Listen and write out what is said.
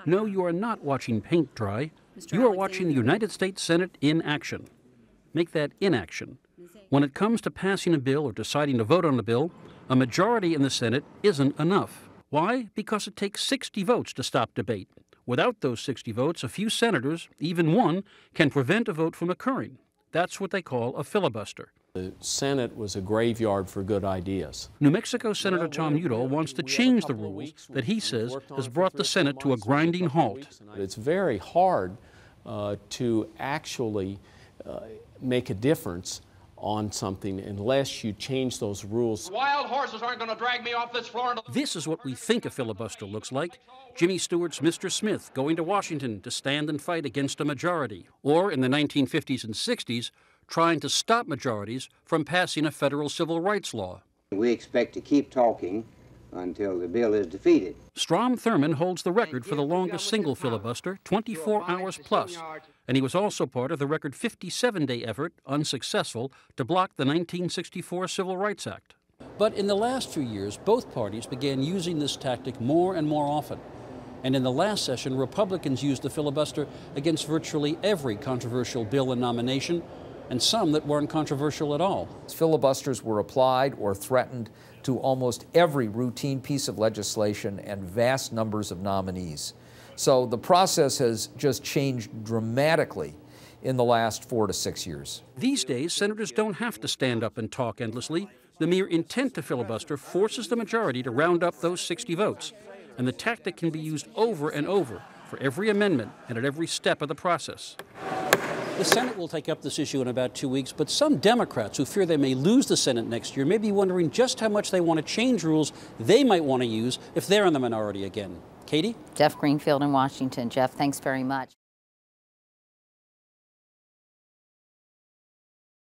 No, you are not watching paint dry. You are watching the United States Senate in action. Make that inaction. When it comes to passing a bill or deciding to vote on a bill, a majority in the Senate isn't enough. Why? Because it takes 60 votes to stop debate. Without those 60 votes, a few senators, even one, can prevent a vote from occurring. That's what they call a filibuster. The Senate was a graveyard for good ideas. New Mexico Senator Tom Udall wants to change the rules that he says has brought the Senate to a grinding halt. It's very hard to actually make a difference on something unless you change those rules. Wild horses aren't going to drag me off this floor. This is what we think a filibuster looks like. Jimmy Stewart's Mr. Smith going to Washington to stand and fight against a majority. Or in the 1950s and 60s, trying to stop majorities from passing a federal civil rights law. We expect to keep talking until the bill is defeated. Strom Thurmond holds the record for the longest single filibuster, 24 hours plus. And he was also part of the record 57-day effort, unsuccessful, to block the 1964 Civil Rights Act. But in the last few years, both parties began using this tactic more and more often. And in the last session, Republicans used the filibuster against virtually every controversial bill and nomination, and some that weren't controversial at all. Filibusters were applied or threatened to almost every routine piece of legislation and vast numbers of nominees. So the process has just changed dramatically in the last 4 to 6 years. These days, senators don't have to stand up and talk endlessly. The mere intent to filibuster forces the majority to round up those 60 votes. And the tactic can be used over and over for every amendment and at every step of the process. The Senate will take up this issue in about 2 weeks, but some Democrats who fear they may lose the Senate next year may be wondering just how much they want to change rules they might want to use if they're in the minority again. Katie? Jeff Greenfield in Washington. Jeff, thanks very much.